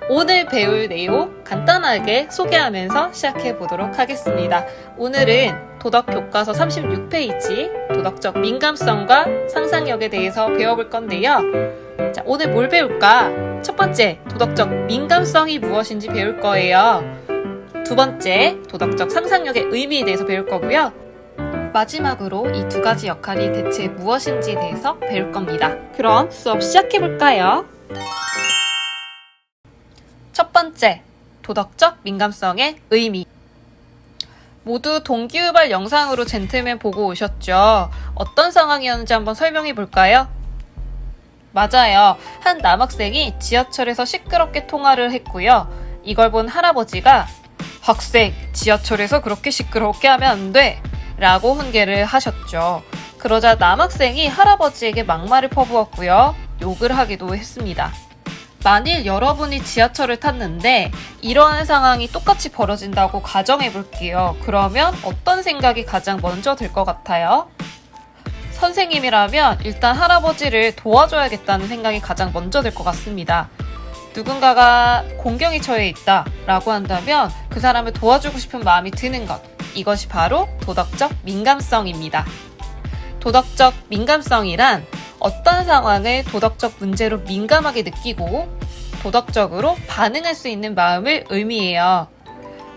오늘 배울 내용 간단하게 소개하면서 시작해 보도록 하겠습니다. 오늘은 도덕교과서 36페이지 도덕적 민감성과 상상력에 대해서 배워볼 건데요. 자, 오늘 뭘 배울까? 첫 번째, 도덕적 민감성이 무엇인지 배울 거예요. 두 번째, 도덕적 상상력의 의미에 대해서 배울 거고요. 마지막으로 이 두 가지 역할이 대체 무엇인지에 대해서 배울 겁니다. 그럼 수업 시작해 볼까요? 첫 번째, 도덕적 민감성의 의미. 모두 동기유발 영상으로 젠틀맨 보고 오셨죠? 어떤 상황이었는지 한번 설명해 볼까요? 맞아요. 한 남학생이 지하철에서 시끄럽게 통화를 했고요. 이걸 본 할아버지가 학생, 지하철에서 그렇게 시끄럽게 하면 안 돼! 라고 훈계를 하셨죠. 그러자 남학생이 할아버지에게 막말을 퍼부었고요. 욕을 하기도 했습니다. 만일 여러분이 지하철을 탔는데 이러한 상황이 똑같이 벌어진다고 가정해 볼게요. 그러면 어떤 생각이 가장 먼저 들 것 같아요? 선생님이라면 일단 할아버지를 도와줘야겠다는 생각이 가장 먼저 들 것 같습니다. 누군가가 공경에 처해 있다 라고 한다면 그 사람을 도와주고 싶은 마음이 드는 것, 이것이 바로 도덕적 민감성입니다. 도덕적 민감성이란 어떤 상황을 도덕적 문제로 민감하게 느끼고 도덕적으로 반응할 수 있는 마음을 의미해요.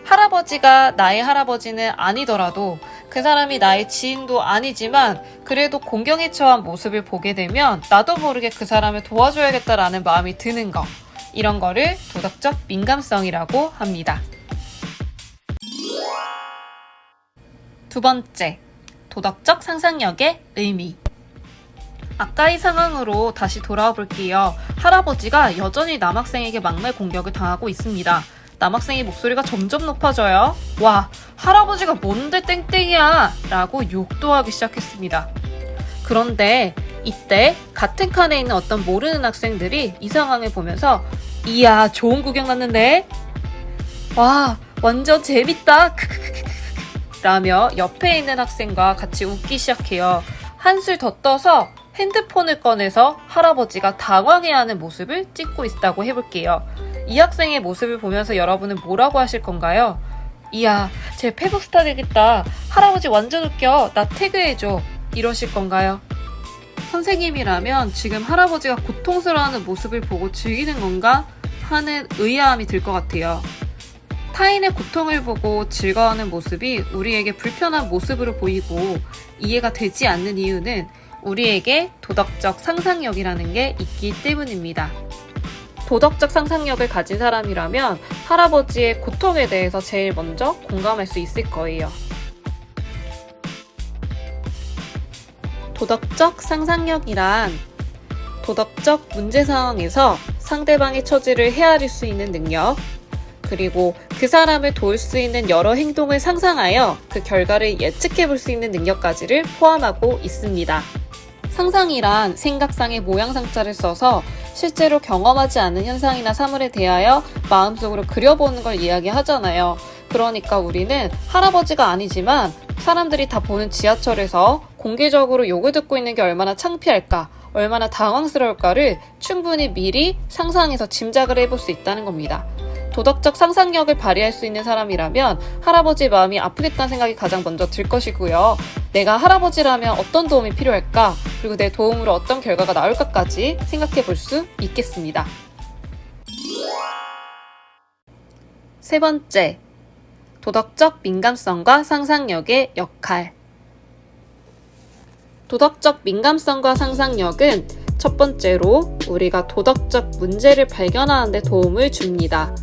할아버지가 나의 할아버지는 아니더라도 그 사람이 나의 지인도 아니지만 그래도 공경에 처한 모습을 보게 되면 나도 모르게 그 사람을 도와줘야겠다라는 마음이 드는 것, 이런 거를 도덕적 민감성이라고 합니다. 두 번째, 도덕적 상상력의 의미. 아까의 상황으로 다시 돌아와 볼게요. 할아버지가 여전히 남학생에게 막말 공격을 당하고 있습니다. 남학생의 목소리가 점점 높아져요. 와, 할아버지가 뭔데 땡땡이야! 라고 욕도 하기 시작했습니다. 그런데 이때 같은 칸에 있는 어떤 모르는 학생들이 이 상황을 보면서 이야, 좋은 구경 났는데? 와, 완전 재밌다! 라며 옆에 있는 학생과 같이 웃기 시작해요. 한술 더 떠서 핸드폰을 꺼내서 할아버지가 당황해하는 모습을 찍고 있다고 해볼게요. 이 학생의 모습을 보면서 여러분은 뭐라고 하실 건가요? 이야, 쟤 페북 스타 되겠다. 할아버지 완전 웃겨. 나 태그해줘. 이러실 건가요? 선생님이라면 지금 할아버지가 고통스러워하는 모습을 보고 즐기는 건가 하는 의아함이 들 것 같아요. 타인의 고통을 보고 즐거워하는 모습이 우리에게 불편한 모습으로 보이고 이해가 되지 않는 이유는 우리에게 도덕적 상상력이라는 게 있기 때문입니다. 도덕적 상상력을 가진 사람이라면 할아버지의 고통에 대해서 제일 먼저 공감할 수 있을 거예요. 도덕적 상상력이란 도덕적 문제 상황에서 상대방의 처지를 헤아릴 수 있는 능력, 그리고 그 사람을 도울 수 있는 여러 행동을 상상하여 그 결과를 예측해 볼 수 있는 능력까지를 포함하고 있습니다. 상상이란 생각상의 모양상자를 써서 실제로 경험하지 않은 현상이나 사물에 대하여 마음속으로 그려보는 걸 이야기하잖아요. 그러니까 우리는 할아버지가 아니지만 사람들이 다 보는 지하철에서 공개적으로 욕을 듣고 있는 게 얼마나 창피할까, 얼마나 당황스러울까를 충분히 미리 상상해서 짐작을 해볼 수 있다는 겁니다. 도덕적 상상력을 발휘할 수 있는 사람이라면 할아버지의 마음이 아프겠다는 생각이 가장 먼저 들 것이고요. 내가 할아버지라면 어떤 도움이 필요할까? 그리고 내 도움으로 어떤 결과가 나올까까지 생각해 볼 수 있겠습니다. 세 번째, 도덕적 민감성과 상상력의 역할. 도덕적 민감성과 상상력은 첫 번째로 우리가 도덕적 문제를 발견하는 데 도움을 줍니다.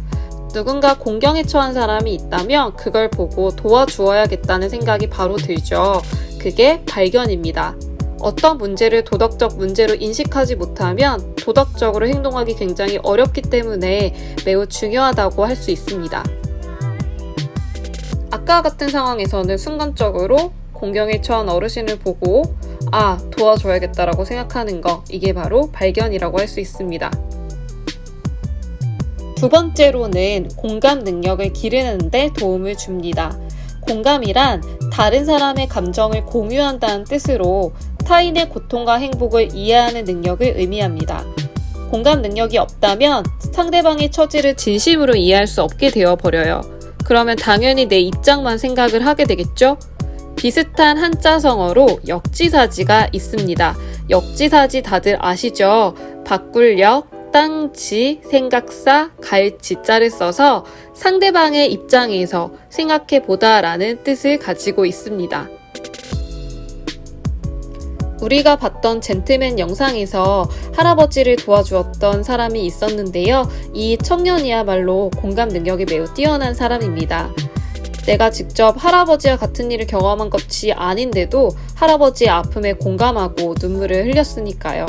누군가 공경에 처한 사람이 있다면 그걸 보고 도와주어야겠다는 생각이 바로 들죠. 그게 발견입니다. 어떤 문제를 도덕적 문제로 인식하지 못하면 도덕적으로 행동하기 굉장히 어렵기 때문에 매우 중요하다고 할 수 있습니다. 아까 같은 상황에서는 순간적으로 공경에 처한 어르신을 보고 도와줘야겠다라고 생각하는 거, 이게 바로 발견이라고 할 수 있습니다. 두 번째로는 공감 능력을 기르는 데 도움을 줍니다. 공감이란 다른 사람의 감정을 공유한다는 뜻으로 타인의 고통과 행복을 이해하는 능력을 의미합니다. 공감 능력이 없다면 상대방의 처지를 진심으로 이해할 수 없게 되어버려요. 그러면 당연히 내 입장만 생각을 하게 되겠죠? 비슷한 한자성어로 역지사지가 있습니다. 역지사지 다들 아시죠? 바꿀역, 땅지, 생각사, 갈지자를 써서 상대방의 입장에서 생각해보다 라는 뜻을 가지고 있습니다. 우리가 봤던 젠틀맨 영상에서 할아버지를 도와주었던 사람이 있었는데요. 이 청년이야말로 공감 능력이 매우 뛰어난 사람입니다. 내가 직접 할아버지와 같은 일을 경험한 것이 아닌데도 할아버지의 아픔에 공감하고 눈물을 흘렸으니까요.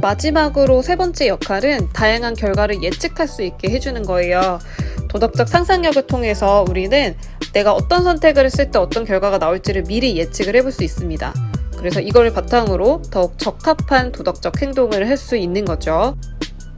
마지막으로 세 번째 역할은 다양한 결과를 예측할 수 있게 해주는 거예요. 도덕적 상상력을 통해서 우리는 내가 어떤 선택을 했을 때 어떤 결과가 나올지를 미리 예측을 해볼 수 있습니다. 그래서 이걸 바탕으로 더욱 적합한 도덕적 행동을 할 수 있는 거죠.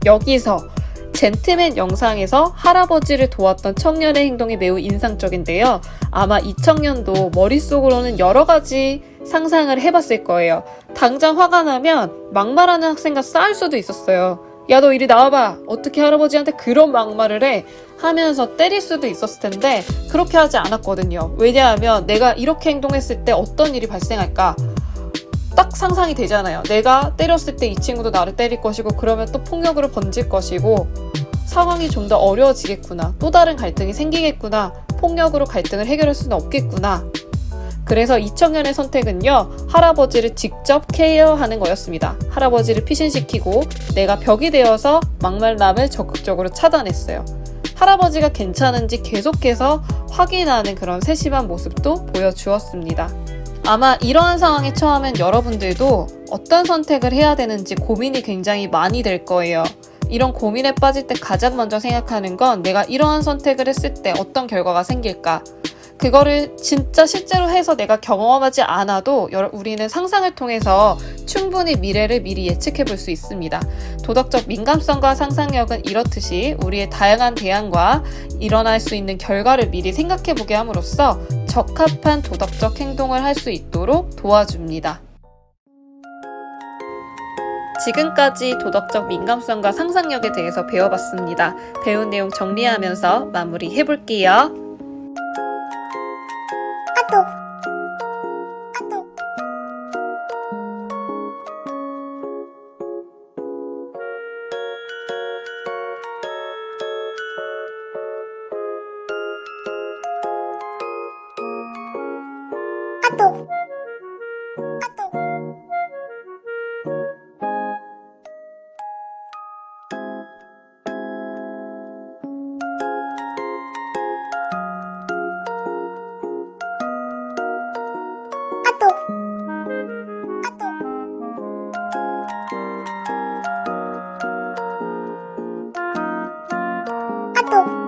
여기서 젠틀맨 영상에서 할아버지를 도왔던 청년의 행동이 매우 인상적인데요. 아마 이 청년도 머릿속으로는 여러 가지 상상을 해봤을 거예요. 당장 화가 나면 막말하는 학생과 싸울 수도 있었어요. 야, 너 이리 나와봐. 어떻게 할아버지한테 그런 막말을 해? 하면서 때릴 수도 있었을 텐데 그렇게 하지 않았거든요. 왜냐하면 내가 이렇게 행동했을 때 어떤 일이 발생할까? 딱 상상이 되잖아요. 내가 때렸을 때 이 친구도 나를 때릴 것이고 그러면 또 폭력으로 번질 것이고 상황이 좀 더 어려워지겠구나. 또 다른 갈등이 생기겠구나. 폭력으로 갈등을 해결할 수는 없겠구나. 그래서 이 청년의 선택은요, 할아버지를 직접 케어하는 거였습니다. 할아버지를 피신시키고 내가 벽이 되어서 막말남을 적극적으로 차단했어요. 할아버지가 괜찮은지 계속해서 확인하는 그런 세심한 모습도 보여주었습니다. 아마 이러한 상황에 처하면 여러분들도 어떤 선택을 해야 되는지 고민이 굉장히 많이 될 거예요. 이런 고민에 빠질 때 가장 먼저 생각하는 건 내가 이러한 선택을 했을 때 어떤 결과가 생길까? 그거를 진짜 실제로 해서 내가 경험하지 않아도 우리는 상상을 통해서 충분히 미래를 미리 예측해 볼 수 있습니다. 도덕적 민감성과 상상력은 이렇듯이 우리의 다양한 대안과 일어날 수 있는 결과를 미리 생각해 보게 함으로써 적합한 도덕적 행동을 할 수 있도록 도와줍니다. 지금까지 도덕적 민감성과 상상력에 대해서 배워봤습니다. 배운 내용 정리하면서 마무리해 볼게요. 또